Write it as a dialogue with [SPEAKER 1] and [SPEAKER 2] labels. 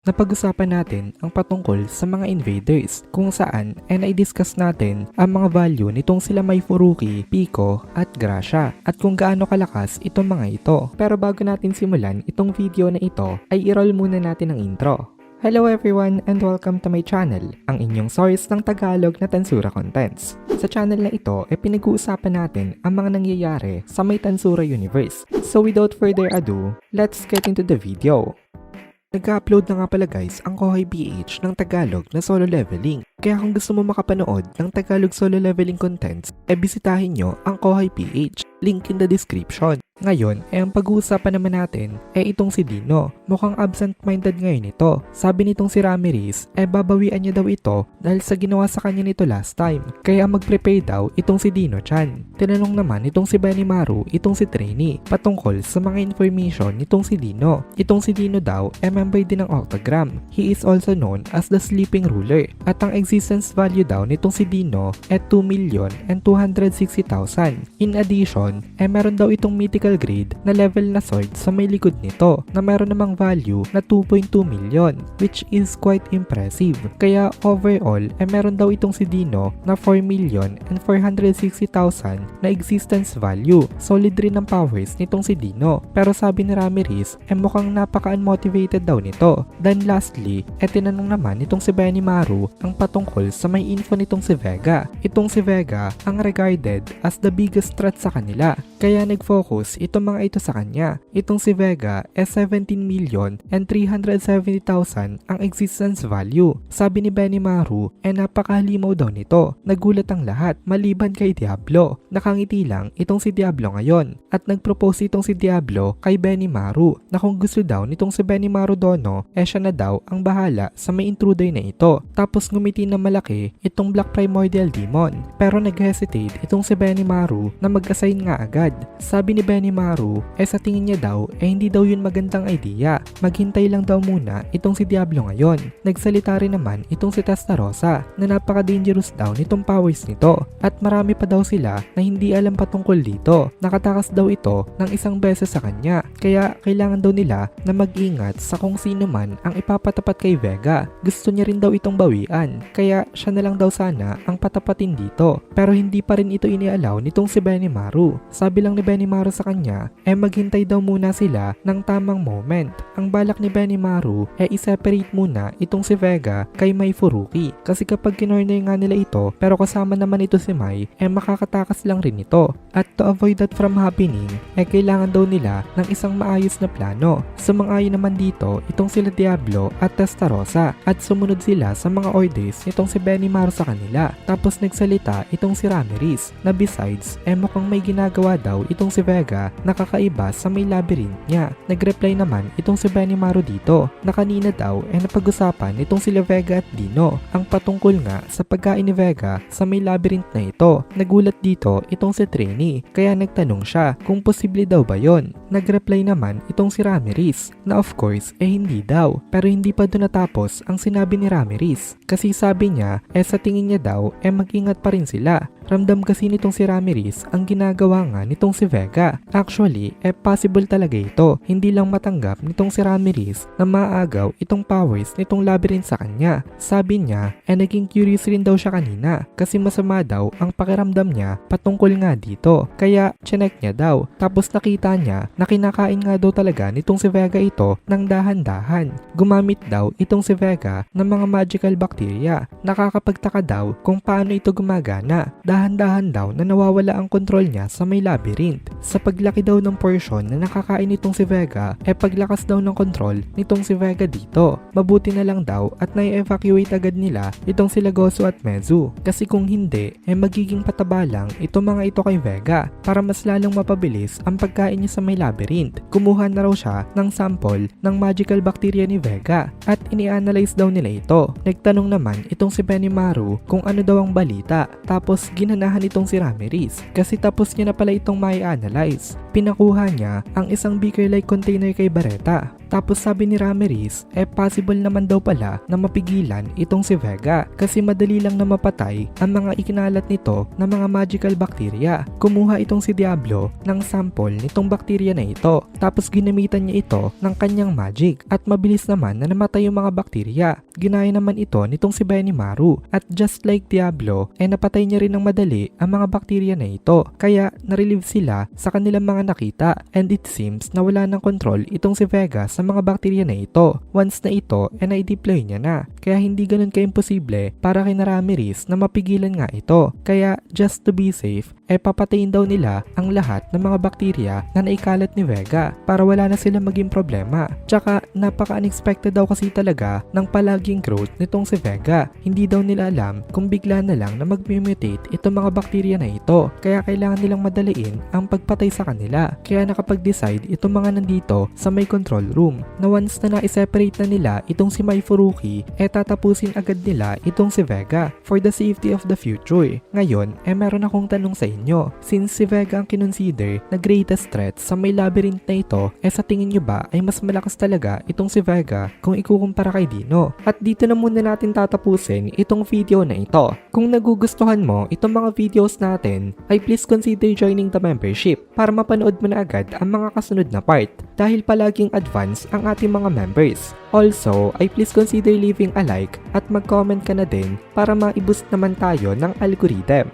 [SPEAKER 1] Napag-usapan natin ang patungkol sa mga invaders kung saan ay na-discuss natin ang mga value nitong sila Mai Furuki, Pico at Gracia at kung gaano kalakas itong mga ito. Pero bago natin simulan itong video na ito ay i-roll muna natin ang intro. Hello everyone and welcome to my channel, ang inyong source ng Tagalog na Tensura Contents. Sa channel na ito ay pinag-uusapan natin ang mga nangyayari sa may Tensura universe. So without further ado, let's get into the video. Nag-upload na nga pala guys ang Kohay PH ng Tagalog na solo leveling. Kaya kung gusto mo makapanood ng Tagalog solo leveling contents, bisitahin nyo ang Kohay PH. Link in the description. Ngayon, ang pag-uusapan naman natin itong si Dino. Mukhang absent-minded ngayon ito. Sabi nitong si Ramirez, babawian niya daw ito dahil sa ginawa sa kanya nito last time. Kaya mag-prepare daw itong si Dino-chan. Tinanong naman itong si Benimaru, itong si Trainee, patungkol sa mga information nitong si Dino. Itong si Dino daw member din ng Octagram. He is also known as the Sleeping Ruler. At ang existence value daw nitong si Dino 2,260,000. In addition, meron daw itong mythical grade na level na sword sa may likod nito na meron namang value na 2.2 million, which is quite impressive. Kaya overall, meron daw itong si Dino na 4,460,000 na existence value. Solid rin ang powers nitong si Dino. Pero sabi ni Ramirez, mukhang napaka-unmotivated daw nito. Then lastly, tinanong naman itong si Benimaru ang patungkol sa may info nitong si Vega. Itong si Vega ang regarded as the biggest threat sa kanila. Kaya nag-focus itong mga ito sa kanya. Itong si Vega 17,370,000 ang existence value. Sabi ni Benimaru napakahalimaw daw nito. Nagulat ang lahat maliban kay Diablo. Nakangiti lang itong si Diablo ngayon at nag-propose itong si Diablo kay Benimaru na kung gusto daw nitong si Benimaru Dono siya na daw ang bahala sa may intruder na ito. Tapos ngumiti na malaki itong Black Primordial Demon. Pero nag-hesitate itong si Benimaru na mag-assign nga agad. Sabi ni Benimaru sa tingin niya daw hindi daw yun magandang idea. Maghintay lang daw muna itong si Diablo ngayon. Nagsalita rin naman itong si Testarossa na napaka-dangerous daw nitong powers nito at marami pa daw sila na hindi alam patungkol dito. Nakatakas daw ito ng isang beses sa kanya kaya kailangan daw nila na mag-ingat sa kung sino man ang ipapatapat kay Vega. Gusto niya rin daw itong bawian kaya siya na lang daw sana ang patapatin dito pero hindi pa rin ito inialaw nitong si Benimaru. Sabi lang ni Benimaru sa kanya maghintay daw muna sila ng tamang moment. Ang balak ni Benimaru i-separate muna itong si Vega kay Mai Furuki kasi kapag kinorner nga nila ito pero kasama naman ito si Mai makakatakas lang rin ito at to avoid that from happening kailangan daw nila ng isang maayos na plano. Sumang-ayon naman dito itong sila Diablo at Testarossa at sumunod sila sa mga orders nitong si Benimaru sa kanila. Tapos nagsalita itong si Ramirez na besides mukhang may ginagawa daw itong si Vega na kakaiba sa may labyrinth niya. Nag-reply naman itong si Benimaru dito na kanina daw napag-usapan itong sila Vega at Dino ang patungkol nga sa pagkain ni Vega sa may labyrinth na ito. Nagulat dito itong si Trainee kaya nagtanong siya kung posible daw ba yon. Nag-reply naman itong si Ramirez na of course hindi daw pero hindi pa doon natapos ang sinabi ni Ramirez kasi sabi niya sa tingin niya daw mag-ingat pa rin sila. Ramdam kasi nitong si Ramirez ang ginagawa nga nitong si Vega. Actually, possible talaga ito. Hindi lang matanggap nitong si Ramirez na maagaw itong powers nitong labyrinth sa kanya. Sabi niya, naging curious rin daw siya kanina kasi masama daw ang pakiramdam niya patungkol nga dito. Kaya, chinek niya daw. Tapos nakita niya na kinakain nga daw talaga nitong si Vega ito ng dahan-dahan. Gumamit daw itong si Vega ng mga magical bacteria. Nakakapagtaka daw kung paano ito gumagana. Dahan-dahan daw na nawawala ang kontrol niya sa may labyrinth. Sa paglaki daw ng portion na nakakain nitong si Vega, paglakas daw ng kontrol nitong si Vega dito. Mabuti na lang daw at na-evacuate agad nila itong sila Gosu at Mezu. Kasi kung hindi, magiging pataba lang itong mga ito kay Vega para mas lalong mapabilis ang pagkain niya sa may labyrinth. Kumuha na raw siya ng sample ng magical bacteria ni Vega at ini-analyze daw nila ito. Nagtanong naman itong si Benimaru kung ano daw ang balita. Tapos ginanahan itong si Ramirez kasi tapos niya na pala itong mai-analyze. pinakuha niya ang isang beaker-like container kay Barreta. Tapos sabi ni Ramirez, possible naman daw pala na mapigilan itong si Vega kasi madali lang na mapatay ang mga ikinalat nito na mga magical bacteria. Kumuha itong si Diablo ng sample nitong bacteria na ito, tapos ginamitan niya ito ng kanyang magic at mabilis naman na namatay yung mga bacteria. Ginaya naman ito nitong si Benimaru at just like Diablo, napatay niya rin ng madali ang mga bacteria na ito. Kaya narelieve sila sa kanilang mga nakita and it seems na wala ng control itong si Vega sa mga bakterya na ito. Once na ito, na-deploy niya na. Kaya hindi ganun ka-imposible para kay Ramirez na mapigilan nga ito. Kaya just to be safe, papatayin daw nila ang lahat ng mga bakterya na naikalat ni Vega para wala na sila maging problema. Tsaka napaka-unexpected daw kasi talaga ng palaging growth nitong si Vega. Hindi daw nila alam kung bigla na lang na mag-mutate itong mga bakterya na ito. Kaya kailangan nilang madaliin ang pagpatay sa kanila. Kaya nakapag-decide itong mga nandito sa may control room na once na na-separate na nila itong si Mai Furuki, tatapusin agad nila itong si Vega for the safety of the future. Ngayon, meron akong tanong sa inyo. Since si Vega ang kinonsider na greatest threat sa may labyrinth na ito, sa tingin nyo ba ay mas malakas talaga itong si Vega kung ikukumpara kay Dino? At dito na muna natin tatapusin itong video na ito. Kung nagugustuhan mo itong mga videos natin, ay please consider joining the membership para mapanood mo na agad ang mga kasunod na part dahil palaging advance ang ating mga members. Also, ay please consider leaving a like at mag-comment ka na din para ma-boost naman tayo ng algorithm.